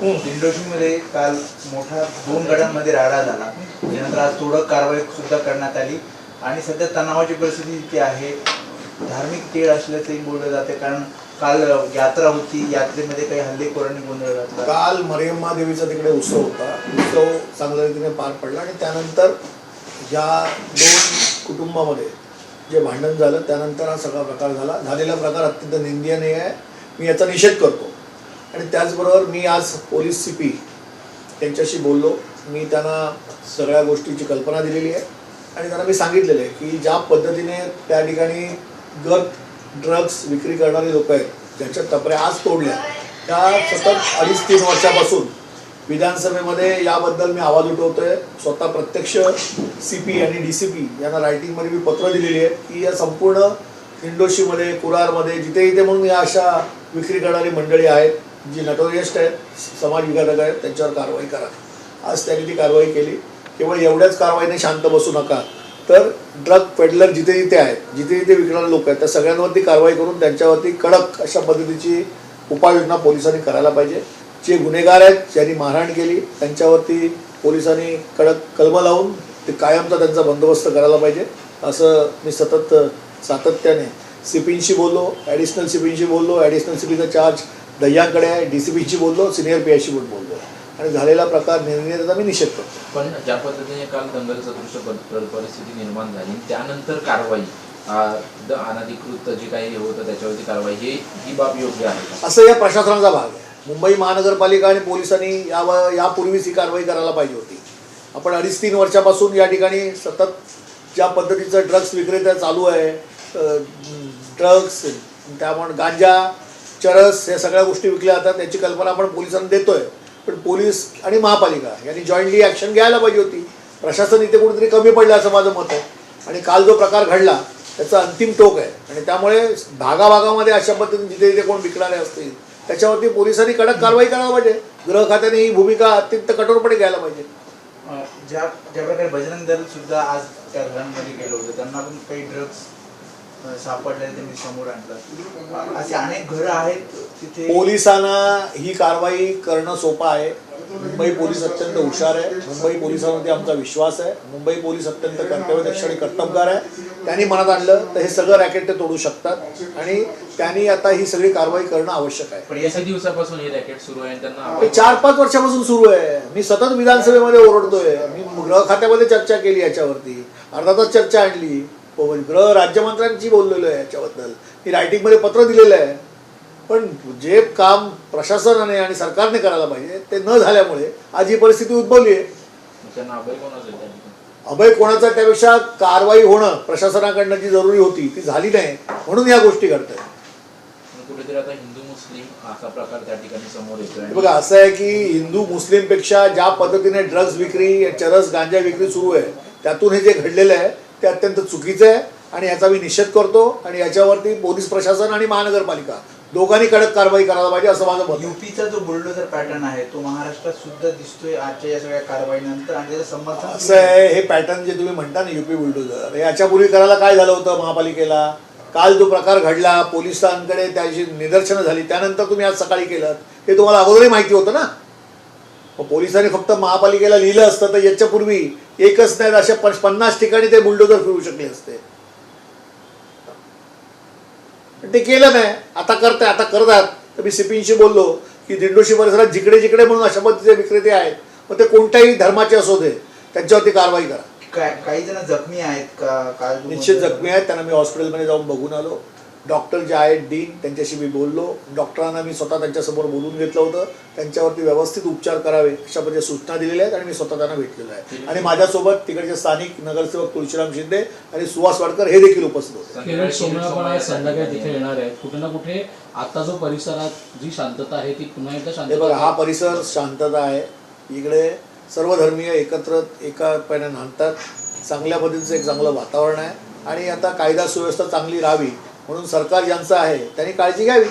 दिंडोशीमध्ये काल मोठा 2 गटांमध्ये राडा झाला, त्यानंतर आज थोडं कारवाई सुद्धा करण्यात आली आणि सध्या तणावाची परिस्थिती इथे आहे. धार्मिक तेढ असल्याचंही बोललं जाते, कारण काल यात्रा होती, यात्रेमध्ये काही हल्लेखोरांनी गोंधळ घातला. काल मरियम्मा देवीचा तिकडे उत्सव होता, उत्सव चांगल्या रीतीने पार पडला आणि त्यानंतर या 2 कुटुंबामध्ये जे भांडण झालं त्यानंतर हा सगळा प्रकार झाला. झालेला प्रकार अत्यंत निंदनीय आहे, मी याचा निषेध करतो. आणि त्याचबरोबर मी आज पोलीस CP त्यांच्याशी बोललो, मी त्यांना सगळ्या गोष्टीची कल्पना दिलेली आहे आणि त्यांना मी सांगितलेलं आहे की ज्या पद्धतीने त्या ठिकाणी ड्रग्स विक्री करणारे लोक आहेत, ज्यांच्या टपऱ्या आज तोडल्या, त्या सतत 2.5-3 वर्षापासून विधानसभेमध्ये याबद्दल मी आवाज उठवतोय. स्वतः प्रत्यक्ष CP आणि DCP यांना रायटिंगमध्ये मी पत्र दिलेली आहे की या संपूर्ण दिंडोशीमध्ये, कुरारमध्ये, जिथे इथे म्हणून या अशा विक्री करणारी मंडळी आहेत, जी नटोरियस्ट आहेत, समाजविघातक आहेत, त्यांच्यावर कारवाई करा. आज त्यांनी ती कारवाई केली. केवळ एवढ्याच कारवाईने शांत बसू नका, तर ड्रग पेडलर जिथे जिथे आहेत, जिथे जिथे विकणारे लोक आहेत, त्या सगळ्यांवरती कारवाई करून त्यांच्यावरती कडक अशा पद्धतीची उपाययोजना पोलिसांनी करायला पाहिजे. जे गुन्हेगार आहेत, ज्यांनी मारहाण केली, त्यांच्यावरती पोलिसांनी कडक कलम लावून ते कायमचा त्यांचा बंदोबस्त करायला पाहिजे. असं मी सातत्याने CPंशी बोललो, ॲडिशनल CPंशी बोललो, ॲडिशनल CPचा चार्ज दह्यांकडे आहे, DCPशी बोललो, सिनियर PIशी पण बोललो आणि झालेला प्रकार निर्णयाचा मी निषेध करतो. पण ज्या पद्धतीने काल दंगल सदृश परिस्थिती निर्माण झाली, त्यानंतर कारवाई अनधिकृत जे काही होतं त्याच्यावरती कारवाई, ही बाब योग्य आहे असं या प्रशासनाचा भाग आहे. मुंबई महानगरपालिका आणि पोलिसांनी यापूर्वीच ही कारवाई करायला पाहिजे होती. आपण 2.5-3 वर्षापासून या ठिकाणी सतत ज्या पद्धतीचं ड्रग्स विक्रेता चालू आहे, ड्रग्स, त्यामुळे गांजा, चरस, या सगळ्या गोष्टी विकल्या जातात, त्याची कल्पना आपण पोलिसांना देतोय. पण पोलीस आणि महापालिका यांनी जॉईंटली ॲक्शन घ्यायला पाहिजे होती. प्रशासन इथे कुठेतरी कमी पडलं असं माझं मत आहे. आणि काल जो प्रकार घडला त्याचा अंतिम टोक आहे आणि त्यामुळे भागाभागामध्ये अशा पद्धतीने जिथे जिथे कोण विकणारे असतील त्याच्यावरती पोलिसांनी कडक कारवाई करायला पाहिजे. गृह खात्याने ही भूमिका अत्यंत कठोरपणे घ्यायला पाहिजे. ज्या प्रकारे बजरंग दल सुद्धा आज त्या घरांमध्ये गेलो होतं, त्यांना पण काही ड्रग्स सापडले, त्यांनी समोर आणलं. असे अनेक घरं आहेत तिथे. पोलिसांना ही कारवाई करणं सोपं आहे. मुंबई पोलीस अत्यंत हुशार आहे. मुंबई पोलिसांमध्ये आमचा विश्वास आहे. मुंबई पोलीस अत्यंत कर्तव्यदक्ष आणि कर्तबगार आहे. त्यांनी मनात आणलं तर हे सगळं रॅकेट ते तोडू शकतात आणि त्यांनी आता ही सगळी कारवाई करणं आवश्यक आहे. पण या दिवसापासून हे रॅकेट सुरू आहे, त्यांना 4-5 वर्षापासून सुरू आहे. मी सतत विधानसभेमध्ये ओरडतोय, मी गृह खात्यामध्ये चर्चा केली, याच्यावरती अर्धा तास चर्चा आणली, गृह राज्यमंत्र्यांची बोललेलो आहे याच्याबद्दल, मी रायटिंगमध्ये पत्र दिलेलं आहे. पण जे काम प्रशासनाने आणि सरकारने करायला पाहिजे ते न झाल्यामुळे आज ही परिस्थिती उद्भवली आहे. अभय कोणाचा, त्यापेक्षा कारवाई होणं प्रशासनाकडनं जी जरुरी होती ती झाली नाही, म्हणून या गोष्टी घडतात. कुठेतरी आता हिंदू मुस्लिम असा प्रकार त्या ठिकाणी समोर येतोय. बघा, असं आहे की हिंदू मुस्लिमपेक्षा ज्या पद्धतीने ड्रग्स विक्री, चरस, गांजा विक्री सुरू आहे, त्यातून हे जे घडलेलं आहे ते अत्यंत चुकीचं आहे आणि याचा मी निषेध करतो. आणि याच्यावरती पोलीस प्रशासन आणि महानगरपालिका दोघांनी कडक कारवाई करायला पाहिजे असं माझं मत. UPचा जो बुलडोझर पॅटर्न आहे तो महाराष्ट्रात सुद्धा दिसतोय आजच्या या सगळ्या कारवाईनंतर आणि त्याचं समर्थन असं आहे. हे पॅटर्न जे तुम्ही म्हणता ना, UP बुलडोझर, याच्यापूर्वी करायला काय झालं होतं महापालिकेला? काल जो प्रकार घडला, पोलिसांकडे त्याची निदर्शनं झाली, त्यानंतर तुम्ही आज सकाळी केलं, हे तुम्हाला अगोदरही माहिती होतं ना. पोलिसांनी फक्त महापालिकेला लिहिलं असतं तर याच्यापूर्वी एकच नाही अशा 50 ठिकाणी ते बुलडोझर फिरू शकले असते. ते केलं नाही. आता करतात. तर मी CPंशी बोललो की दिंडोशी परिसरात जिकडे जिकडे म्हणून अशा पद्धतीचे विक्रेते आहेत, मग ते कोणत्याही धर्माचे असो दे, त्यांच्यावरती कारवाई करा. काही जण जखमी आहेत का? निश्चित जखमी आहेत. त्यांना मी हॉस्पिटलमध्ये जाऊन बघून आलो. डॉक्टर जे आहेत डीन, त्यांच्याशी मी बोललो. डॉक्टरांना मी स्वतः त्यांच्यासमोर बोलून घेतलं होतं. त्यांच्यावरती व्यवस्थित उपचार करावे अशा पद्धतीच्या सूचना दिलेल्या आहेत आणि मी स्वतः त्यांना भेटलेलो आहे. आणि माझ्यासोबत तिकडचे स्थानिक नगरसेवक तुळशीराम शिंदे आणि सुहास वाडकर हे देखील उपस्थित होते. संध्याकाळी तिथे येणार आहेत. कुठे ना कुठे आता जो परिसरात जी शांतता आहे ती पुन्हा एकदा शांतता. बघा, हा परिसर शांतता आहे. इकडे सर्व धर्मीय एकत्र एका पायाने नांदतात. चांगल्या पद्धतीचं एक चांगलं वातावरण आहे आणि आता कायदा सुव्यवस्था चांगली राहावी म्हणून सरकार ज्यांचं आहे त्यांनी काळजी घ्यावी.